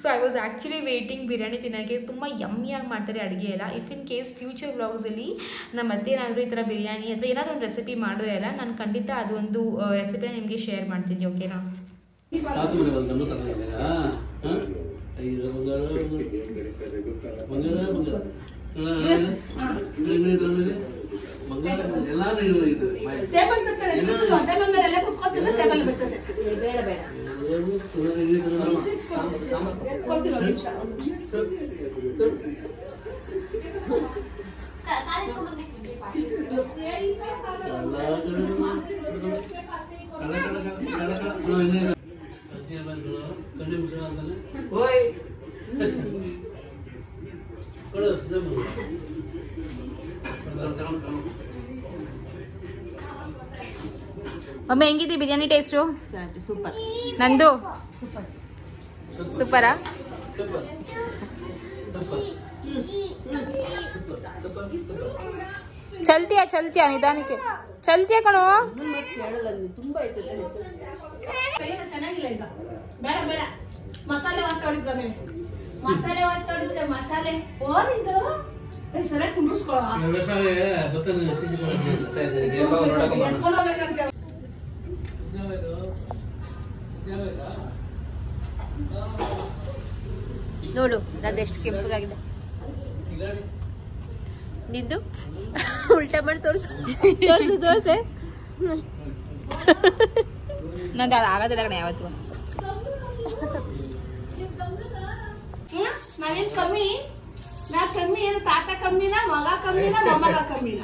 So I was actually waiting biryani ತಿನ್ನೋಕ್ಕೆ. ತುಂಬ ಯಮ್ಮಿಯಾಗಿ ಮಾಡ್ತಾರೆ ಅಡುಗೆ ಎಲ್ಲ. ಇಫ್ ಇನ್ ಕೇಸ್ ಫ್ಯೂಚರ್ ವ್ಲಾಗ್ಸಲ್ಲಿ ನಮ್ಮ ಅತ್ತೆ ಏನಾದರೂ ಈ ಥರ ಬಿರಿಯಾನಿ ಅಥವಾ ಏನಾದರೂ ಒಂದು ರೆಸಿಪಿ ಮಾಡಿದ್ರೆ ಎಲ್ಲ ನಾನು ಖಂಡಿತ ಅದು ಒಂದು ರೆಸಿಪಿನ ನಿಮಗೆ ಶೇರ್ ಮಾಡ್ತೀನಿ, ಓಕೆನಾ? ಒಮ್ಮೆ ಹೆಂಗಿದೆ ಬಿರಿಯಾನಿ ಟೇಸ್ಟು? ಸೂಪರ್. ನಂದು ಸೂಪರಾ? ಚಲ್ತಿಯಾ ನಿಧಾನಕ್ಕೆ ಚಲ್ತಿಯಾ ಕಣೋ. ಚೆನ್ನಾಗಿಲ್ಲ ಈಗ, ಬೇಡ ಬೇಡ. ಮಸಾಲೆ ವಾಸ ಹೊಡಿದ್ರೆ ಮಸಾಲೆ ಓದಿದ್ದು ಸರಿಯಾಗಿ ಕುಂಡ್ರಿಸ್ಕೊಳ್ಳೋ. ನೋಡು ಅದೆಷ್ಟು ಕೆಂಪಗಾಗಿದೆ. ನಿಂದು ಉಲ್ಟಾ ಮಾಡಿ ತೋರ್ಸು ದೋಸೆ. ನಂಗೆ ಅದು ಆಗೋದಿಲ್ಲ ಕಣ ಯಾವತ್ತು. ನಾವೇನ್ ಕಮ್ಮಿ? ನಾ ಕಮ್ಮಿ ಏನು? ತಾತ ಕಮ್ಮಿನ, ಮಗ ಕಮ್ಮಿನ, ಮೊಮ್ಮಗ ಕಮ್ಮಿನ?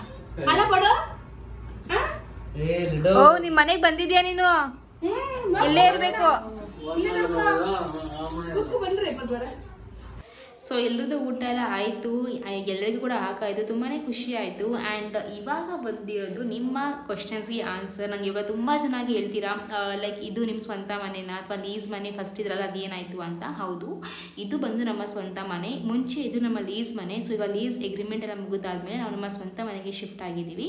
ಅಲ್ಲ ಬಡು. ಓ ನಿಮ್ ಮನೆಗ್ ಬಂದಿದ್ಯಾ ನೀನು? ಇಲ್ಲೇ ಇರ್ಬೇಕು. ಬಂದ್ರೆ ಬದ್ರ. ಸೊ ಎಲ್ಲರದ್ದು ಊಟ ಎಲ್ಲ ಆಯಿತು, ಎಲ್ಲರಿಗೂ ಕೂಡ ಹಾಕಾಯಿತು, ತುಂಬಾ ಖುಷಿ ಆಯಿತು. ಆ್ಯಂಡ್ ಇವಾಗ ಬಂದಿರೋದು ನಿಮ್ಮ ಕ್ವಶನ್ಸ್ಗೆ ಆನ್ಸರ್. ನಂಗೆ ಇವಾಗ ತುಂಬ ಚೆನ್ನಾಗಿ ಹೇಳ್ತೀರಾ ಲೈಕ್ ಇದು ನಿಮ್ಮ ಸ್ವಂತ ಮನೆನಾ ಅಥವಾ ಲೀಸ್ ಮನೆ ಫಸ್ಟ್ ಇದ್ರಲ್ಲ ಅದೇನಾಯಿತು ಅಂತ. ಹೌದು, ಇದು ಬಂದು ನಮ್ಮ ಸ್ವಂತ ಮನೆ. ಮುಂಚೆ ಇದು ನಮ್ಮ ಲೀಸ್ ಮನೆ. ಸೊ ಇವಾಗ ಲೀಸ್ ಎಗ್ರಿಮೆಂಟ್ ಎಲ್ಲ ಮುಗಿದಾದ್ಮೇಲೆ ನಾವು ನಮ್ಮ ಸ್ವಂತ ಮನೆಗೆ ಶಿಫ್ಟ್ ಆಗಿದ್ದೀವಿ.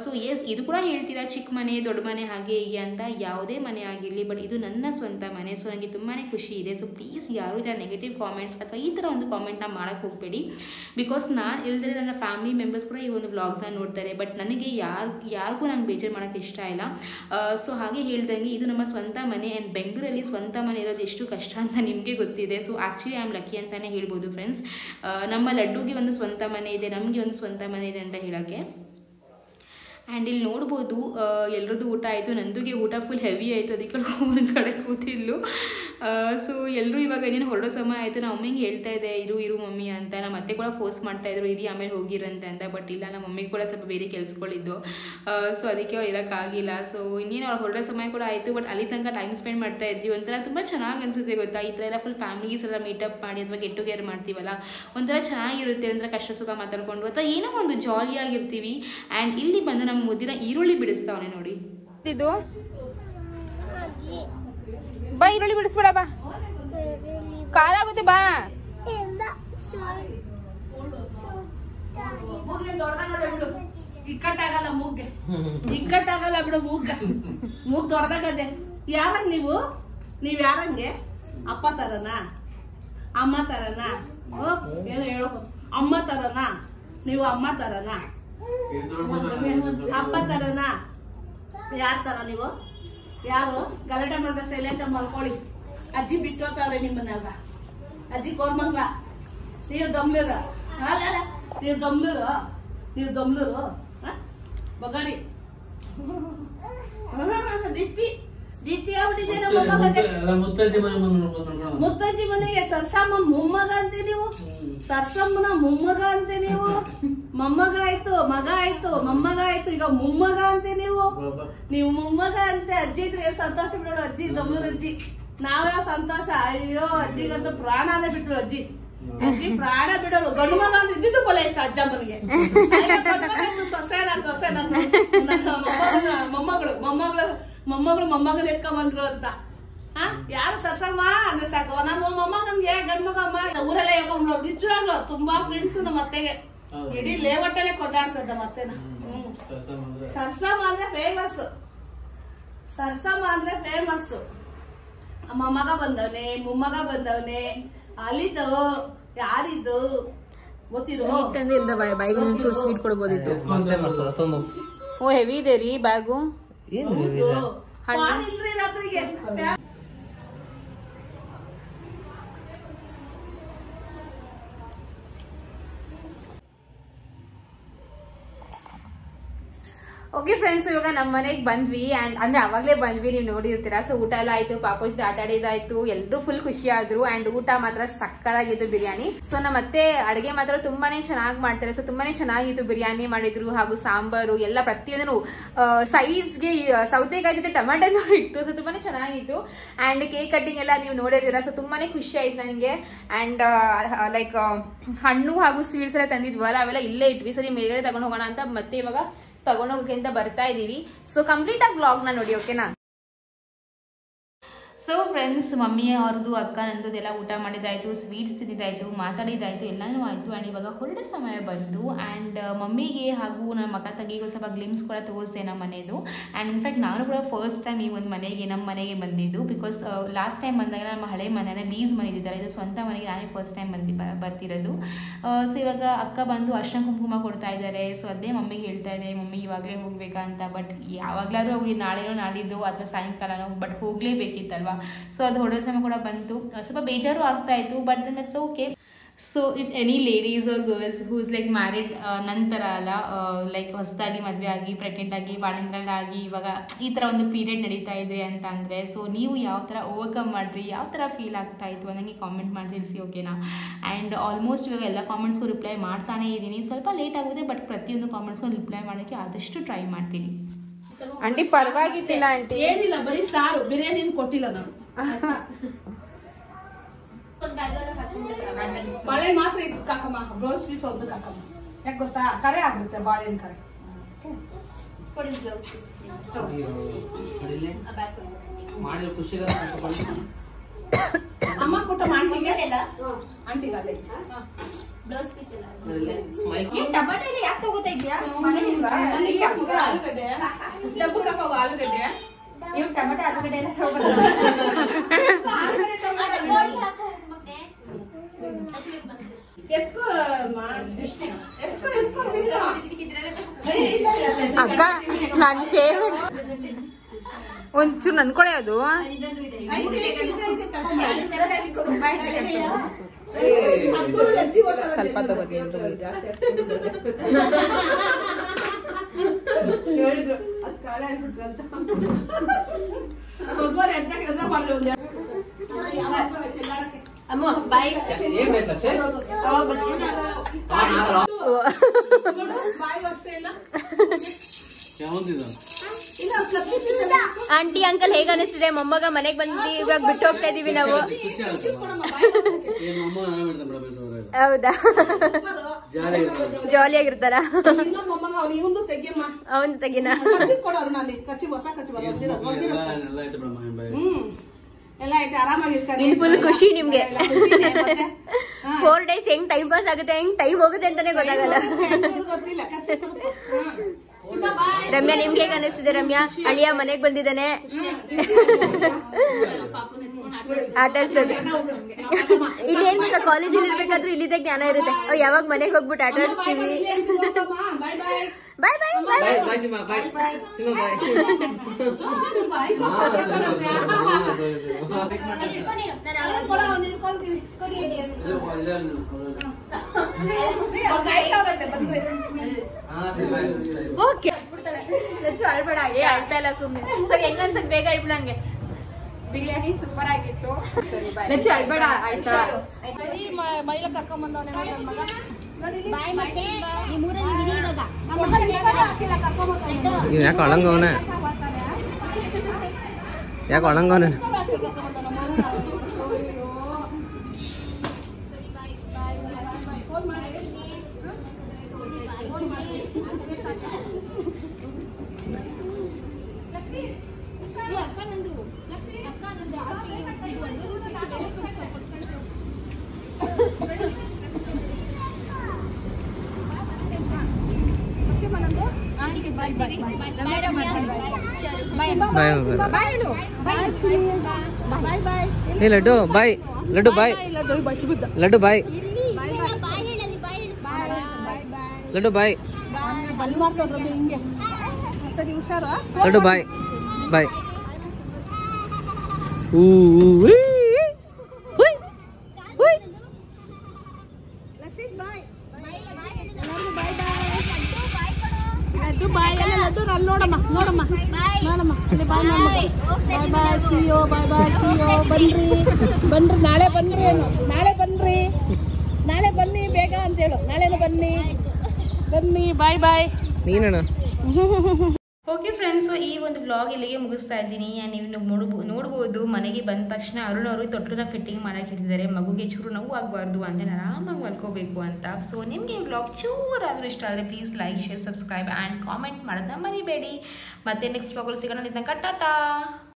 ಸೊ ಎಸ್, ಇದು ಕೂಡ ಹೇಳ್ತೀರಾ ಚಿಕ್ಕ ಮನೆ ದೊಡ್ಡ ಮನೆ ಹಾಗೆ ಹೀಗೆ ಅಂತ. ಯಾವುದೇ ಮನೆ ಆಗಿರಲಿ, ಬಟ್ ಇದು ನನ್ನ ಸ್ವಂತ ಮನೆ. ಸೊ ನನಗೆ ತುಂಬಾ ಖುಷಿ ಇದೆ. ಸೊ ಪ್ಲೀಸ್ ಯಾರು ಇದರ ನೆಗೆಟಿವ್ ಕಾಮೆಂಟ್ಸ್ ಅಥವಾ ಈ ಥರ ಒಂದು ಕಾಮೆಂಟ್ನ ಮಾಡೋಕ್ಕೆ ಹೋಗಬೇಡಿ. ಬಿಕಾಸ್ ನಾನು ಇಲ್ಲದೆ ನನ್ನ ಫ್ಯಾಮಿಲಿ ಮೆಂಬರ್ಸ್ ಕೂಡ ಈ ಒಂದು ವ್ಲಾಗ್ಸ್ನ ನೋಡ್ತಾರೆ. ಬಟ್ ನನಗೆ ಯಾರಿಗೂ ನಂಗೆ ಬೇಜಾರು ಮಾಡೋಕ್ಕೆ ಇಷ್ಟ ಇಲ್ಲ. ಸೊ ಹಾಗೆ ಹೇಳ್ದಂಗೆ ಇದು ನಮ್ಮ ಸ್ವಂತ ಮನೆ. ಆ್ಯಂಡ್ ಬೆಂಗಳೂರಲ್ಲಿ ಸ್ವಂತ ಮನೆ ಇರೋದು ಎಷ್ಟು ಕಷ್ಟ ಅಂತ ನಿಮಗೆ ಗೊತ್ತಿದೆ. So actually I am lucky ಅಂತಲೇ ಹೇಳ್ಬೋದು ಫ್ರೆಂಡ್ಸ್. ನಮ್ಮ ಲಡ್ಡುಗೆ ಒಂದು ಸ್ವಂತ ಮನೆ ಇದೆ, ನಮಗೆ ಒಂದು ಸ್ವಂತ ಮನೆ ಇದೆ ಅಂತ ಹೇಳೋಕ್ಕೆ. ಆ್ಯಂಡ್ ಇಲ್ಲಿ ನೋಡ್ಬೋದು ಎಲ್ಲರದ್ದು ಊಟ ಆಯಿತು. ನಂದುಗೆ ಊಟ ಫುಲ್ ಹೆವಿ ಆಯಿತು, ಅದಕ್ಕೆ ಒಂದು ಕಡೆ ಕೂತಿದ್ಲು. ಸೊ ಎಲ್ಲರೂ ಇವಾಗ ಇನ್ನೇನು ಹೊರಡೋ ಸಮಯ ಆಯಿತು. ನಮ್ಮ ಮಮ್ಮಿಗೆ ಹೇಳ್ತಾ ಇದೆ ಇರು ಮಮ್ಮಿ ಅಂತ. ನಮ್ಮ ಅತ್ತೆ ಕೂಡ ಫೋರ್ಸ್ ಮಾಡ್ತಾಯಿದ್ರು ಇರಿ ಆಮೇಲೆ ಹೋಗಿರಂತೆ ಅಂತ. ಬಟ್ ಇಲ್ಲ, ನಮ್ಮ ಮಮ್ಮಿಗೆ ಕೂಡ ಸ್ವಲ್ಪ ಬೇರೆ ಕೆಲಸಗಳಿದ್ದು. ಸೊ ಅದಕ್ಕೆ ಅವ್ರು ಇರೋಕ್ಕಾಗಿಲ್ಲ. ಸೊ ಇನ್ನೇನು ಅವ್ರು ಹೊರಡೋ ಸಮಯ ಕೂಡ ಆಯಿತು. ಬಟ್ ಅಲ್ಲಿ ತನಕ ಟೈಮ್ ಸ್ಪೆಂಡ್ ಮಾಡ್ತಾ ಇದ್ವಿ. ಒಂಥರ ತುಂಬ ಚೆನ್ನಾಗಿ ಅನಿಸುತ್ತೆ ಗೊತ್ತಾ, ಈ ಥರ ಎಲ್ಲ ಫುಲ್ ಫ್ಯಾಮಿಲೀಸ್ ಎಲ್ಲ ಮೀಟಪ್ ಮಾಡಿ ಅಥವಾ ಗೆಟ್ ಟುಗೆದರ್ ಮಾಡ್ತೀವಲ್ಲ, ಒಂಥರ ಚೆನ್ನಾಗಿರುತ್ತೆ. ಒಂಥರ ಕಷ್ಟ ಸುಖ ಮಾತಾಡ್ಕೊಂಡು ಅಥವಾ ಏನೋ ಒಂದು ಜಾಲಿಯಾಗಿರ್ತೀವಿ. ಆ್ಯಂಡ್ ಇಲ್ಲಿ ಬಂದು ನಮ್ಮ ಮುದ್ದಿನ ಈರುಳ್ಳಿ ಬಿಡಿಸ್ತಾವನೆ ನೋಡಿ. ಇದು ಬಾ, ಈರುಳ್ಳಿ ಬಿಡಿಸ್ಬೇಡ ಬಾ, ಕಾಲಾಗುತ್ತೆ ಬಾ. ದೊಡ್ಡದಾಗಲ್ಲ ಬಿಡು, ಇಕ್ಕಟ್ಟಾಗಲ್ಲ ಮೂಗ್ಗೆ, ಇಕ್ಕಟ್ಟಾಗಲ್ಲ ಬಿಡು ಮೂಗ್ ದೊಡ್ಡದಾಗದೆ. ಯಾರಂಗ್ ನೀವ್ ಯಾರಂಗೆ? ಅಪ್ಪ ತರನಾ ಅಮ್ಮ ತರನಾ? ಏನು ಹೇಳೋ ಅಮ್ಮ ತರನಾ? ನೀವು ಅಮ್ಮ ತರನಾ ಅಪ್ಪ ತರನಾ? ಯಾರ ತರ ನೀವು? ಯಾರು ಗಲಾಟೆ ಮಾಡ್ದ ಸೈಲೆಂಟ್ ಮಲ್ಕೊಳ್ಳಿ. ಅಜ್ಜಿ ಬಿಟ್ಟೋತಾವ್ರೆ ನಿಮ್ಮನ್ನಾಗ. ಅಜ್ಜಿ ಕೋರ್ಮಂಗ, ನೀವು ದಮ್ಲೂರ. ಅಲ್ಲ ನೀವು ದಮ್ಲೂರು ಬಗಾಡಿ ದಿಷ್ಟಿ ಆಗ್ಬಿಟ್ಟಿದೆ ನಮ್ಮ ಮುತ್ತಜ್ಜಿ ಮನೆಗೆ ಸರ್ಸಮ್ಮ ಮೊಮ್ಮಗ ಅಂತೆ ನೀವು. ಸರ್ಸಮ್ಮನ ಮೊಮ್ಮಗ ಅಂತೆ ನೀವು. ಮೊಮ್ಮಗ ಆಯ್ತು, ಮಗ ಆಯ್ತು, ಮೊಮ್ಮಗ ಆಯ್ತು, ಈಗ ಮೊಮ್ಮಗ ಅಂತೆ ನೀವು ಮೊಮ್ಮಗ ಅಂತೆ. ಅಜ್ಜಿ ಇದ್ರೆ ಸಂತೋಷ ಬಿಡೋಳು. ಅಜ್ಜಿ ಗಮನೂರ್ ಅಜ್ಜಿ ನಾವ್ಯಾವ ಸಂತೋಷ. ಅಯ್ಯೋ ಅಜ್ಜಿಗಂತೂ ಪ್ರಾಣನೇ ಬಿಟ್ರು. ಅಜ್ಜಿ ಪ್ರಾಣ ಬಿಡೋಳು. ಗಂಡು ಮಗ ಅಂತ ಇದ್ದಿದ್ದು ಕೊಲೆ ಇಷ್ಟ ಅಜ್ಜಮ್ಮನಿಗೆ. ಸೊಸೆ ಮೊಮ್ಮಗನ ಎತ್ಕೊಂಡ್ ಬಂದ್ರು ಅಂತ. ಯಾರು ಸಸಮ್ಮ ಅಂದ್ರೆ ಸಾಕು. ನಮ್ಮ ಮೊಮ್ಮಗನ್ಗೆ ಗಂಡು ಮಗ ಅಮ್ಮ ಊರಲ್ಲೇ ಹೇಳ್ಕೊಂಡ್ರು. ನಿಜವಾಗ್ಲು ತುಂಬಾ ಫ್ರೆಂಡ್ಸ್ ನಮ್ಮ ಅತ್ತೆಗೆ. ಇಡೀ ಲೇಔಟಲ್ಲೇ ಕೊಂಡಾಡ್ತದ ನಮ್ಮ ಅತ್ತೆನ. ಸರ್ಸಮ್ಮ ಅಂದ್ರೆ ಫೇಮಸ್. ಸರ್ಸಮ್ಮ ಅಂದ್ರೆ ಫೇಮಸ್. ಮೊಮ್ಮಗ ಬಂದವನೆ, ಮೊಮ್ಮಗ ಬಂದವನೆ. ಅಲ್ಲಿದ್ದು ಯಾರಿದ್ದು ಗೊತ್ತಿದ್ರು. ಬ್ಯಾಗ್ ಒಂಚೂರು ಸ್ವೀಟ್ ಕೊಡ್ಬೋದಿತ್ತು. ಓ ಹೆವಿ ಇದೆ ರೀ ಬ್ಯಾಗು. ಇಲ್ರಿ ರಾತ್ರಿಗೆ ಓಕೆ ಫ್ರೆಂಡ್ಸ್, ಇವಾಗ ನಮ್ಮ ಮನೆಗೆ ಬಂದ್ವಿ. ಅಂಡ್ ಅಂದ್ರೆ ಅವಾಗ್ಲೇ ಬಂದ್ವಿ, ನೀವು ನೋಡಿರ್ತೀರಾ. ಸೊ ಊಟ ಎಲ್ಲ ಆಯ್ತು, ಪಾಪು ಜೊತೆ ಆಟ ಆಡಿದಾಯ್ತು, ಎಲ್ರು ಫುಲ್ ಖುಷಿ ಆದ್ರು. ಅಂಡ್ ಊಟ ಮಾತ್ರ ಸಕ್ಕತ್ತಾಗಿತ್ತು ಬಿರಿಯಾನಿ. ಸೊ ನಮ್ಮ ಅತ್ತೆ ಅಡಿಗೆ ಮಾತ್ರ ತುಂಬಾನೇ ಚೆನ್ನಾಗಿ ಮಾಡ್ತಾರೆ. ಸೊ ತುಂಬಾನೇ ಚೆನ್ನಾಗಿತ್ತು. ಬಿರಿಯಾನಿ ಮಾಡಿದ್ರು, ಹಾಗೂ ಸಾಂಬಾರು ಎಲ್ಲ ಪ್ರತಿಯೊಂದು ಸೈಡ್ಸ್ಗೆ ಸೌತೆಕಾಯಿ ಜೊತೆ ಟೊಮೆಟೊನು ಇತ್ತು. ಸೊ ತುಂಬಾನೇ ಚೆನ್ನಾಗಿತ್ತು. ಅಂಡ್ ಕೇಕ್ ಕಟ್ಟಿಂಗ್ ಎಲ್ಲ ನೀವು ನೋಡಿರ್ತೀರಾ. ಸೊ ತುಂಬಾನೇ ಖುಷಿ ಆಯ್ತು ನನಗೆ. ಅಂಡ್ ಲೈಕ್ ಹಣ್ಣು ಹಾಗೂ ಸ್ವೀಟ್ಸ್ ಎಲ್ಲ ತಂದಿದ್ವಲ್ಲ, ಅವೆಲ್ಲ ಇಲ್ಲೇ ಇಟ್ವಿ. ಸರಿ ಮೇಲ್ಗಡೆ ತಗೊಂಡು ಹೋಗೋಣ ಅಂತ ಮತ್ತೆ ಇವಾಗ ತಗೊಂಡೋಗಕ್ಕೆ ಅಂತ ಬರ್ತಾ ಇದೀವಿ. ಸೊ ಕಂಪ್ಲೀಟ್ ಆಗಿ ವ್ಲಾಗ್ ನ ನೋಡಿ, ಓಕೆನಾ? ಸೊ ಫ್ರೆಂಡ್ಸ್, ಮಮ್ಮಿ ಅವ್ರದ್ದು ಅಕ್ಕ ನಂದು ಎಲ್ಲ ಊಟ ಮಾಡಿದಾಯ್ತು, ಸ್ವೀಟ್ಸ್ ತಿಂದಿದ್ದಾಯ್ತು, ಮಾತಾಡಿದಾಯ್ತು, ಎಲ್ಲನೂ ಆಯಿತು. ಆ್ಯಂಡ್ ಇವಾಗ ಹೊರಡೋ ಸಮಯ ಬಂತು. ಆ್ಯಂಡ್ ಮಮ್ಮಿಗೆ ಹಾಗೂ ನಮ್ಮ ಅಕ್ಕ ತಂಗಿಗೂ ಸ್ವಲ್ಪ ಗ್ಲಿಮ್ಸ್ ಕೂಡ ತೋರಿಸ್ದೆ ನಮ್ಮ ಮನೆಯದು. ಆ್ಯಂಡ್ ಇನ್ಫ್ಯಾಕ್ಟ್ ನಾನು ಕೂಡ ಫಸ್ಟ್ ಟೈಮ್ ಈ ಒಂದು ನಮ್ಮ ಮನೆಗೆ ಬಂದಿದ್ದು. ಬಿಕಾಸ್ ಲಾಸ್ಟ್ ಟೈಮ್ ಬಂದಾಗ ನಮ್ಮ ಹಳೆ ಮನೆನ ಲೀಸ್ ಮಾಡಿದ್ದಾರೆ. ಇದು ಸ್ವಂತ ಮನೆಗೆ ನಾನೇ ಫಸ್ಟ್ ಟೈಮ್ ಬರ್ತಿರೋದು. ಸೊ ಇವಾಗ ಅಕ್ಕ ಬಂದು ಅರ್ಶಿನ ಕುಂಕುಮ ಕೊಡ್ತಾ ಇದ್ದಾರೆ. ಸೊ ಅದೇ ಮಮ್ಮಿಗೆ ಹೇಳ್ತಾ ಇದೆ, ಮಮ್ಮಿ ಇವಾಗಲೇ ಹೋಗ್ಬೇಕಾ ಅಂತ. ಬಟ್ ಯಾವಾಗಲಾದ್ರೂ ಅವ್ರಿಗೆ ನಾಳೆನೋ ನಾಳಿದ್ದು ಅಥವಾ ಸಾಯಂಕಾಲನೋ ಬಟ್ ಹೋಗಲೇಬೇಕಿತ್ತಲ್ವ. ಸೊ ಅದು ಹೊರಡೋ ಸಮಯ ಕೂಡ ಬಂತು. ಸ್ವಲ್ಪ ಬೇಜಾರು ಆಗ್ತಾ ಇತ್ತು, but then it's okay. So if any ladies or girls whose like married ನಂತರ ಅಲ್ಲ, ಲೈಕ್ ಹೊಸದಾಗಿ ಮದುವೆ ಆಗಿ ಪ್ರೆಗ್ನೆಂಟ್ ಆಗಿ ಬಾಣಂತಿಯರಾಗಿ ಇವಾಗ ಈ ಥರ ಒಂದು ಪೀರಿಯಡ್ ನಡೀತಾ ಇದೆ ಅಂತ ಅಂದರೆ, ಸೊ ನೀವು ಯಾವ ಥರ ಓವರ್ಕಮ್ ಮಾಡಿರಿ, ಯಾವ ಥರ ಫೀಲ್ ಆಗ್ತಾ ಇತ್ತು ನನಗೆ ಕಾಮೆಂಟ್ ಮಾಡಿ ತಿಳಿಸಿ, ಓಕೆನಾ? ಆ್ಯಂಡ್ ಆಲ್ಮೋಸ್ಟ್ ಇವಾಗ ಎಲ್ಲ ಕಾಮೆಂಟ್ಸ್ಗೂ ರಿಪ್ಲೈ ಮಾಡ್ತಾನೇ ಇದ್ದೀನಿ. ಸ್ವಲ್ಪ ಲೇಟ್ ಆಗುತ್ತೆ, ಬಟ್ ಪ್ರತಿಯೊಂದು ಕಾಮೆಂಟ್ಸ್ಗೂ ರಿಪ್ಲೈ ಮಾಡೋಕ್ಕೆ ಆದಷ್ಟು ಟ್ರೈ ಮಾಡ್ತೀನಿ. ಆಂಟಿ ಪರವಾಗಿತ್ತಿಲ್ಲ ಆಂಟಿ, ಏನಿಲ್ಲ, ಬರೀ ಸಾರು, ಬಿರಿಯಾನಿ ಕೊಟ್ಟಿಲ್ಲ ನಾನು. ಬಾಳೆ ಮಾತ್ರ ಇತ್ತು ಕಾಕಮ್ಮ, ಬ್ಲೌಸ್ ಪೀಸ್ ಒಂದು ಕಾಕಮ್ಮ. ಯಾಕೆ ಗೊತ್ತಾ, ಕರೆ ಆಗ್ಬಿಡುತ್ತೆ ಬಾಳೆಹಣ್ಣು ಕರೆ. ಅಮ್ಮ ಕೊಟ್ಟ ಆಂಟಿಗೆ ಆಂಟಿಗಲ್ಲೇ ಬ್ಲೌಸ್ ಪೀಸ್ ಎಲ್ಲ ಟೊಮೆಟೊ ಎಲ್ಲ ಯಾಕೆ ತಗೋತಾ ಇದ್ಯಾ? ಆಲೂಗಡ್ಡೆ ಡಬ್ಬಕ್ಕೆ ಹಾಕೋ ಆಲೂಗಡ್ಡೆ. ಇವ್ ಟೊಮೆಟೊ ಆಲೂಗಡ್ಡೆ ಎಲ್ಲ ಅಕ್ಕ ನನ್ ಫೇವ್ರೆಟ್. ಒಂಚೂರು ನನ್ಕೊಳೆ ಅದು ಸ್ವಲ್ಪ ತಗೋತೀನಿ. ಕೆಲಸ ಮಾಡಿದೆ ಅಮ್ಮ ಬಾಯ್ ಆಂಟಿ ಅಂಕಲ್ ಹೇಗ ಅನಿಸ್ತಿದೆ? ಮೊಮ್ಮಗ ಮನೆಗೆ ಬಂದು ಇವಾಗ ಬಿಟ್ಟು ಹೋಗ್ತಾ ಇದೀವಿ ನಾವು. ಹೌದಾ? ಜಾಲಿಯಾಗಿರ್ತಾರ? ಅವನು ತೆಗಿನ ಇನ್ ಫುಲ್ ಖುಷಿ ನಿಮ್ಗೆ. 4 days ಹೆಂಗ್ ಟೈಮ್ ಪಾಸ್ ಆಗುತ್ತೆ, ಹೆಂಗ್ ಟೈಮ್ ಹೋಗುತ್ತೆ ಅಂತಾನೆ ಗೊತ್ತಾಗಲ್ಲ. ರಮ್ಯಾ ನಿಮ್ಗೆ ಹೇಗೆ ಅನಿಸ್ತಿದೆ? ರಮ್ಯಾ ಅಳಿಯ ಮನೆಗ್ ಬಂದಿದ್ದಾನೆ, ಆಟ ಆಡ್ಸೋದು. ಇಲ್ಲಿ ಏನ್ ಗೊತ್ತಾ, ಕಾಲೇಜಲ್ಲಿ ಇರ್ಬೇಕಾದ್ರೂ ಇಲ್ಲಿದೆ ಜ್ಞಾನ ಇರುತ್ತೆ. ಯಾವಾಗ ಮನೆಗೆ ಹೋಗ್ಬಿಟ್ಟು ಆಟ ಆಡಿಸ್ತೀವಿ. ಬಾಯ್ ಬಾಯ್ ಬಾಯ್ ಬಾಯ್ ಸಿಮಾ, ಬಾಯ್ ಸಿಮಾ, ಬಾಯ್. ಓಕೆ ಅಳ್ಬೇಡ, ಅಳ್ತಾ ಇಲ್ಲ ಸುಮ್ಮನೆ. ಸರಿ ಹೆಂಗ ಅನ್ಸಕ್ ಬೇಗ ಇಡ್ಬಿಡಂಗೆ. ಬಿರಿಯಾನಿ ಸೂಪರ್ ಆಗಿತ್ತು. ಅಳ್ಬೇಡ ಆಯ್ತಾ? ಮೈಲ ಕರ್ಕೊಂಡ್ ಬಂದವನೇ ನನ್ನ ಮಗ. ಯಾಕೆ ಒಳಂಗವನ ಯಾಕೆ ಒಳಂಗವನ ಏ ಲಡ್ಡು ಬಾಯ್ ಲಡ್ಡು ಬಾಯ್ ಲಡ್ಡು ಬಾಯ್ ಲಡ್ಡು ಬಾಯ್ ಲಡ್ಡು ಬಾಯ್ ಬಾಯ್ ನೋಡಮ್ಮ ನೋಡಮ್ಮ ನೋಡಮ್ಮ ಅಲ್ಲಿ ಬಾಯ್ ಬಾಯ್ ಬಾಯ್ ಸಿಯೋ ಬಾಯ್ ಬಾಯ್ ಸಿಯೋ ಬನ್ರಿ ಬನ್ರಿ ನಾಳೆ ಬನ್ರಿ ನಾಳೆ ಬನ್ರಿ ನಾಳೆ ಬನ್ನಿ ಬೇಗ ಅಂತೇಳು ನಾಳೆನೂ ಬನ್ನಿ ಬನ್ನಿ ಬಾಯ್ ಬಾಯ್ ನೀನಣ್ಣ ಓಕೆ ಫ್ರೆಂಡ್ಸು ಈ ಒಂದು ವ್ಲಾಗ್ ಇಲ್ಲಿಗೆ ಮುಗಿಸ್ತಾ ಇದ್ದೀನಿ ನೀವು ನೋಡ್ಬೋದು ಮನೆಗೆ ಬಂದ ತಕ್ಷಣ ಅರುಣ್ ಅವರು ತೊಟ್ಟಲನ್ನ ಫಿಟ್ಟಿಂಗ್ ಮಾಡಕ್ಕೆ ಇಟ್ಟಿದ್ದಾರೆ ಮಗುಗೆ ಚೂರು ನೋವು ಆಗಬಾರ್ದು ಅಂತ ಆರಾಮಾಗಿ ಮಲ್ಕೋಬೇಕು ಅಂತ ಸೊ ನಿಮಗೆ ಈ ವ್ಲಾಗ್ ಚೂರಾದರೂ ಇಷ್ಟ ಆದರೆ please like share subscribe and comment ಮಾಡೋದನ್ನ ಮರಿಬೇಡಿ ಮತ್ತೆ ನೆಕ್ಸ್ಟ್ ವ್ಲಾಗಲ್ಲಿ ಸಿಗೋಣ ಟಾಟಾ.